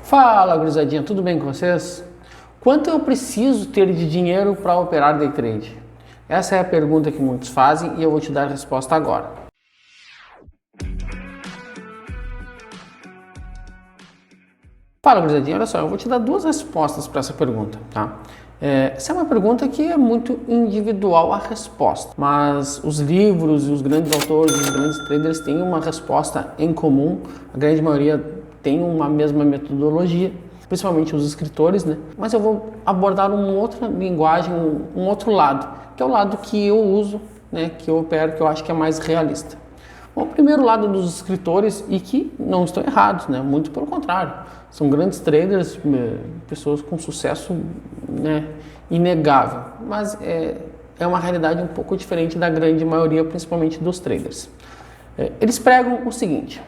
Fala, gurizadinha, tudo bem com vocês? Quanto eu preciso ter de dinheiro para operar day trade? Essa é a pergunta que muitos fazem e eu vou te dar a resposta agora. Fala, gurizadinha, olha só, eu vou te dar duas respostas para essa pergunta, tá? Essa é uma pergunta que é muito individual a resposta, mas os livros e os grandes autores, os grandes traders têm uma resposta em comum, a grande maioria tem uma mesma metodologia, principalmente os escritores, né? Mas eu vou abordar uma outra linguagem, um outro lado, que é o lado que eu uso, né? Que eu opero, que eu acho que é mais realista. Bom, o primeiro lado dos escritores, e que não estão errados, né? Muito pelo contrário, são grandes traders, pessoas com sucesso, né? Inegável, mas é uma realidade um pouco diferente da grande maioria, principalmente dos traders. Eles pregam o seguinte: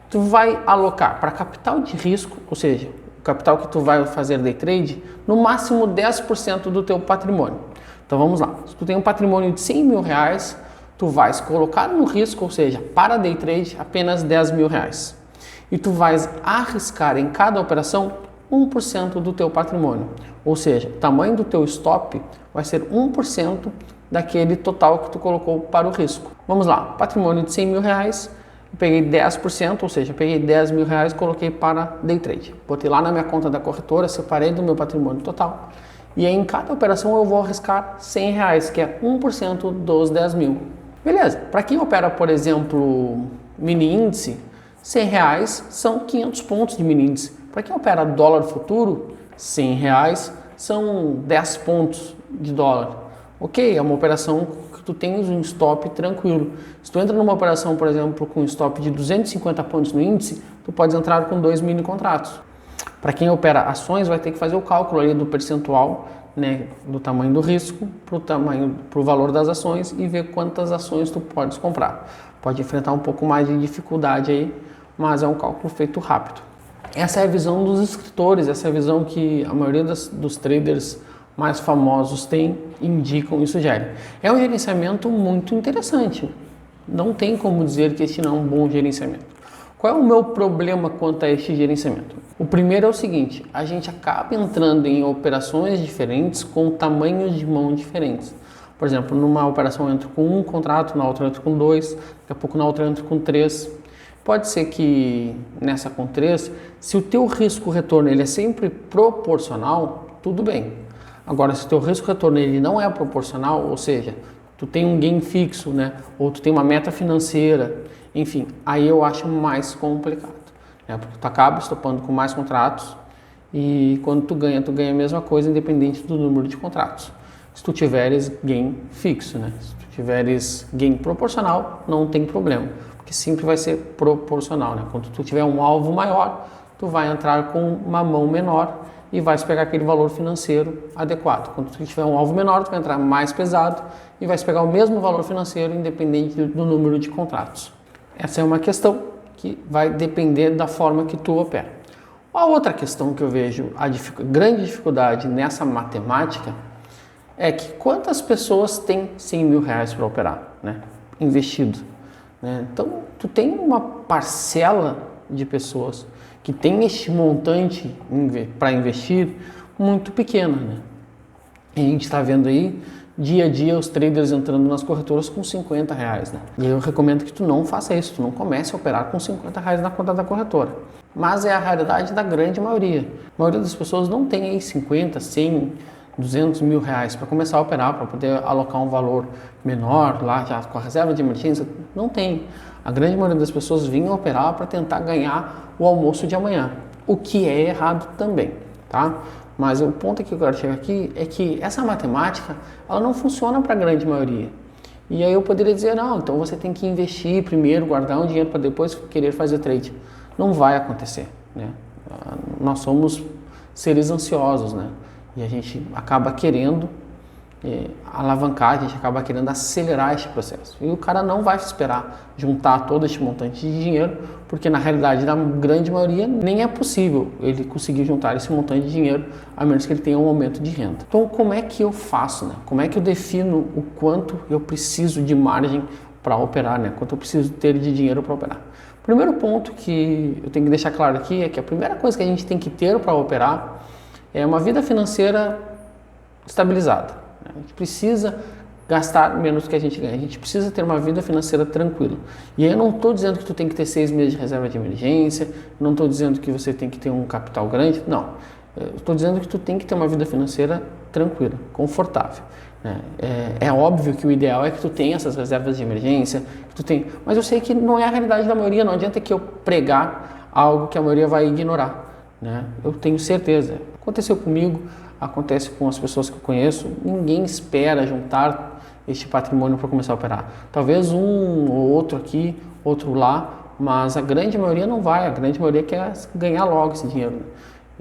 tu vai alocar para capital de risco, ou seja, o capital que tu vai fazer day trade, no máximo 10% do teu patrimônio. Então vamos lá, se tu tem um patrimônio de 100 mil reais, tu vais colocar no risco, ou seja, para day trade, apenas 10 mil reais. E tu vais arriscar em cada operação 1% do teu patrimônio. Ou seja, o tamanho do teu stop vai ser 1% daquele total que tu colocou para o risco. Vamos lá, patrimônio de 100 mil reais, eu peguei 10%, ou seja, peguei 10 mil reais e coloquei para day trade. Botei lá na minha conta da corretora, separei do meu patrimônio total. E aí em cada operação eu vou arriscar 100 reais, que é 1% dos 10 mil. Beleza, para quem opera, por exemplo, mini índice, 100 reais são 500 pontos de mini índice. Para quem opera dólar futuro, 100 reais são 10 pontos de dólar. Ok, é uma operação que tu tens um stop tranquilo. Se tu entra numa operação, por exemplo, com um stop de 250 pontos no índice, tu pode entrar com 2 mini contratos. Para quem opera ações, vai ter que fazer o cálculo ali do percentual, né, do tamanho do risco para o valor das ações e ver quantas ações tu podes comprar. Pode enfrentar um pouco mais de dificuldade aí, mas é um cálculo feito rápido. Essa é a visão dos escritores, essa é a visão que a maioria dos traders mais famosos têm, indicam e sugerem. É um gerenciamento muito interessante, não tem como dizer que este não é um bom gerenciamento. Qual é o meu problema quanto a este gerenciamento? O primeiro é o seguinte: a gente acaba entrando em operações diferentes com tamanhos de mão diferentes. Por exemplo, numa operação eu entro com um contrato, na outra eu entro com 2, daqui a pouco na outra eu entro com 3. Pode ser que nessa com 3, se o teu risco-retorno ele é sempre proporcional, tudo bem. Agora, se o teu risco-retorno ele não é proporcional, ou seja, tu tem um gain fixo, né? Ou tu tem uma meta financeira, enfim, aí eu acho mais complicado, né? Porque tu acaba estopando com mais contratos e quando tu ganha a mesma coisa, independente do número de contratos. Se tu tiveres gain fixo, né? Se tu tiveres gain proporcional, não tem problema, porque sempre vai ser proporcional, né? Quando tu tiver um alvo maior, tu vai entrar com uma mão menor e vai pegar aquele valor financeiro adequado. Quando tu tiver um alvo menor, tu vai entrar mais pesado e vai pegar o mesmo valor financeiro independente do número de contratos. Essa é uma questão que vai depender da forma que tu opera. A outra questão que eu vejo a grande dificuldade nessa matemática é que quantas pessoas têm 100 mil reais para operar, né? Investido, né? Então, tu tem uma parcela de pessoas que tem este montante para investir muito pequena, né? E a gente está vendo aí, dia a dia, os traders entrando nas corretoras com 50 reais, né? E eu recomendo que tu não faça isso, tu não comece a operar com 50 reais na conta da corretora. Mas é a realidade da grande maioria. A maioria das pessoas não tem aí 50, 100, 200 mil reais para começar a operar, para poder alocar um valor menor lá, já com a reserva de emergência, não tem. A grande maioria das pessoas vinham operar para tentar ganhar o almoço de amanhã, o que é errado também, tá? Mas o ponto que eu quero chegar aqui é que essa matemática, ela não funciona para a grande maioria. E aí eu poderia dizer, não, então você tem que investir primeiro, guardar um dinheiro para depois querer fazer trade. Não vai acontecer, né? Nós somos seres ansiosos, né? E a gente acaba querendo alavancar, a gente acaba querendo acelerar este processo. E o cara não vai esperar juntar todo este montante de dinheiro, porque na realidade, na grande maioria, nem é possível ele conseguir juntar esse montante de dinheiro, a menos que ele tenha um aumento de renda. Então, como é que eu faço, né? Como é que eu defino o quanto eu preciso de margem para operar, né? Quanto eu preciso ter de dinheiro para operar? Primeiro ponto que eu tenho que deixar claro aqui é que a primeira coisa que a gente tem que ter para operar é uma vida financeira estabilizada. A gente precisa gastar menos do que a gente ganha. A gente precisa ter uma vida financeira tranquila. E aí eu não estou dizendo que tu tem que ter 6 meses de reserva de emergência, não estou dizendo que você tem que ter um capital grande, não. Estou dizendo que tu tem que ter uma vida financeira tranquila, confortável. É óbvio que o ideal é que tu tenha essas reservas de emergência, que tu tenha, mas eu sei que não é a realidade da maioria, não adianta que eu pregar algo que a maioria vai ignorar. Eu tenho certeza. Aconteceu comigo, acontece com as pessoas que eu conheço, ninguém espera juntar este patrimônio para começar a operar. Talvez um ou outro aqui, outro lá, mas a grande maioria não vai, a grande maioria quer ganhar logo esse dinheiro.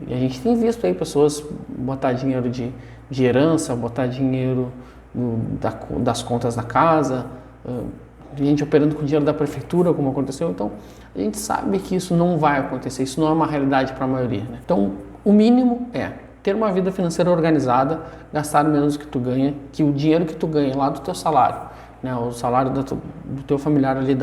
E a gente tem visto aí pessoas botar dinheiro de herança, botar dinheiro das contas da casa, gente operando com dinheiro da prefeitura, como aconteceu. Então, a gente sabe que isso não vai acontecer, isso não é uma realidade para a maioria. Então, o mínimo é ter uma vida financeira organizada, gastar menos do que tu ganha, que o dinheiro que tu ganha lá do teu salário, o salário do teu familiar ali,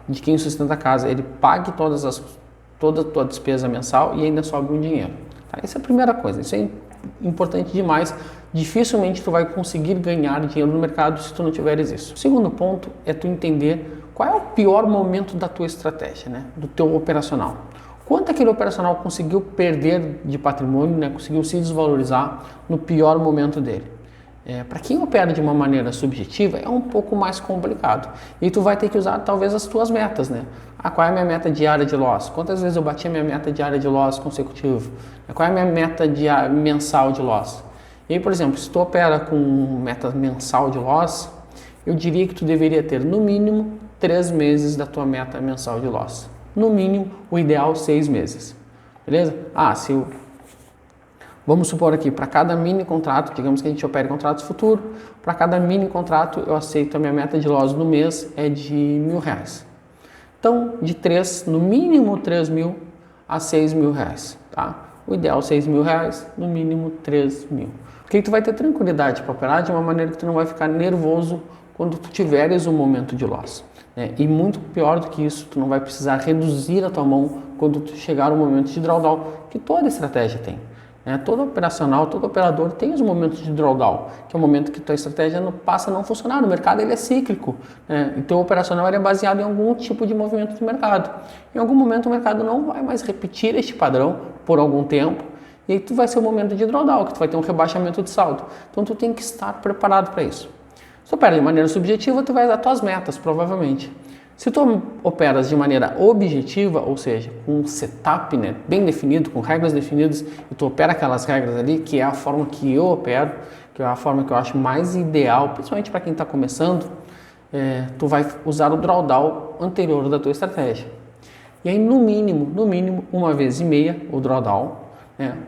de quem sustenta a casa, ele pague toda a tua despesa mensal e ainda sobra um dinheiro. Tá? Essa é a primeira coisa, isso é importante demais. Dificilmente tu vai conseguir ganhar dinheiro no mercado se tu não tiveres isso. O segundo ponto é tu entender qual é o pior momento da tua estratégia, do teu operacional. Quanto aquele operacional conseguiu perder de patrimônio, conseguiu se desvalorizar no pior momento dele. Para quem opera de uma maneira subjetiva, é um pouco mais complicado. E tu vai ter que usar talvez as tuas metas, qual é a minha meta diária de loss? Quantas vezes eu bati a minha meta diária de loss consecutivo? Qual é a minha meta mensal de loss? E aí, por exemplo, se tu opera com meta mensal de loss, eu diria que tu deveria ter no mínimo 3 meses da tua meta mensal de loss. No mínimo, o ideal 6 meses. Beleza? Vamos supor aqui, para cada mini contrato, digamos que a gente opere contratos futuros, para cada mini contrato eu aceito a minha meta de loss no mês é de R$1.000. Então, no mínimo 3.000 a R$6.000, tá? O ideal R$6.000, no mínimo 3.000. Porque aí tu vai ter tranquilidade para operar de uma maneira que tu não vai ficar nervoso quando tu tiveres um momento de loss. E muito pior do que isso, tu não vai precisar reduzir a tua mão quando tu chegar o momento de drawdown, que toda estratégia tem. Todo operacional, todo operador tem os momentos de drawdown, que é o momento que tua estratégia passa a não funcionar. O mercado ele é cíclico, e teu operacional ele é baseado em algum tipo de movimento do mercado. Em algum momento o mercado não vai mais repetir este padrão por algum tempo, e aí tu vai ser o momento de drawdown, que tu vai ter um rebaixamento de saldo. Então tu tem que estar preparado para isso. Se tu opera de maneira subjetiva, tu vai dar tuas metas, provavelmente. Se tu operas de maneira objetiva, ou seja, com um setup bem definido, com regras definidas, e tu opera aquelas regras ali, que é a forma que eu opero, que é a forma que eu acho mais ideal, principalmente para quem está começando, tu vai usar o drawdown anterior da tua estratégia. E aí, no mínimo, 1,5 vezes o drawdown,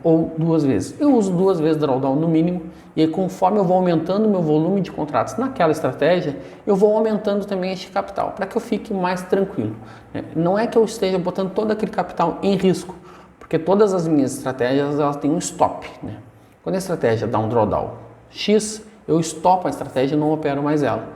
ou 2 vezes. Eu uso 2 vezes drawdown no mínimo, e aí, conforme eu vou aumentando o meu volume de contratos naquela estratégia, eu vou aumentando também este capital, para que eu fique mais tranquilo. Não é que eu esteja botando todo aquele capital em risco, porque todas as minhas estratégias elas têm um stop. Quando a estratégia dá um drawdown X, eu stopo a estratégia e não opero mais ela.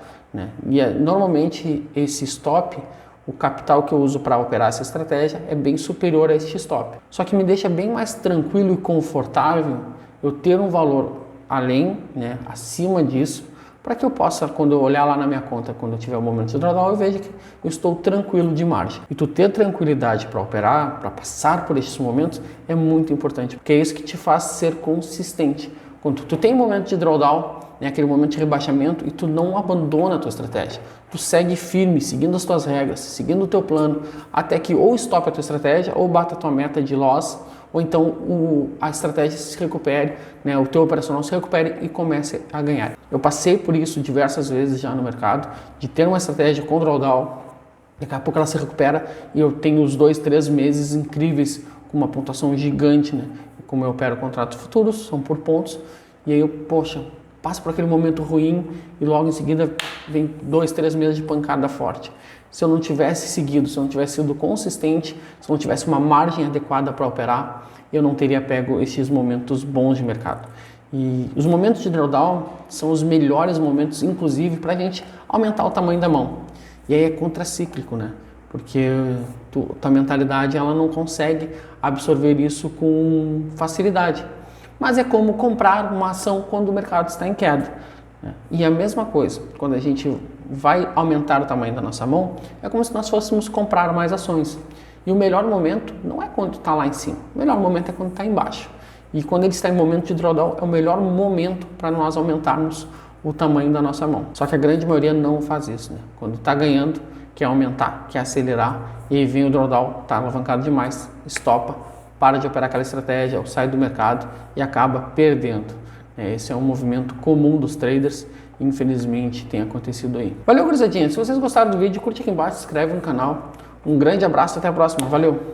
E normalmente esse stop, o capital que eu uso para operar essa estratégia é bem superior a este stop. Só que me deixa bem mais tranquilo e confortável eu ter um valor além, acima disso, para que eu possa, quando eu olhar lá na minha conta, quando eu tiver o momento de drawdown, eu veja que eu estou tranquilo de margem. E tu ter tranquilidade para operar, para passar por esses momentos, é muito importante, porque é isso que te faz ser consistente. Quando tu tem um momento de drawdown, aquele momento de rebaixamento, e tu não abandona a tua estratégia. Tu segue firme, seguindo as tuas regras, seguindo o teu plano, até que ou stope a tua estratégia, ou bata a tua meta de loss, ou então a estratégia se recupere, o teu operacional se recupere e comece a ganhar. Eu passei por isso diversas vezes já no mercado, de ter uma estratégia com drawdown, daqui a pouco ela se recupera e eu tenho os 2, 3 meses incríveis com uma pontuação gigante, Como eu opero contratos futuros, são por pontos, e aí eu, passo por aquele momento ruim e logo em seguida vem 2, 3 meses de pancada forte. Se eu não tivesse seguido, se eu não tivesse sido consistente, se eu não tivesse uma margem adequada para operar, eu não teria pego esses momentos bons de mercado. E os momentos de drawdown são os melhores momentos, inclusive, para a gente aumentar o tamanho da mão. E aí é contracíclico, porque tua mentalidade ela não consegue absorver isso com facilidade. Mas é como comprar uma ação quando o mercado está em queda. E a mesma coisa, quando a gente vai aumentar o tamanho da nossa mão, é como se nós fôssemos comprar mais ações. E o melhor momento não é quando está lá em cima, o melhor momento é quando está embaixo. E quando ele está em momento de drawdown, é o melhor momento para nós aumentarmos o tamanho da nossa mão. Só que a grande maioria não faz isso, né? Quando está ganhando, quer aumentar, quer acelerar, e aí vem o drawdown, está alavancado demais, estopa, para de operar aquela estratégia, ou sai do mercado e acaba perdendo. Esse é um movimento comum dos traders, infelizmente tem acontecido aí. Valeu, gurizadinha! Se vocês gostaram do vídeo, curte aqui embaixo, se inscreve no canal. Um grande abraço, até a próxima, valeu!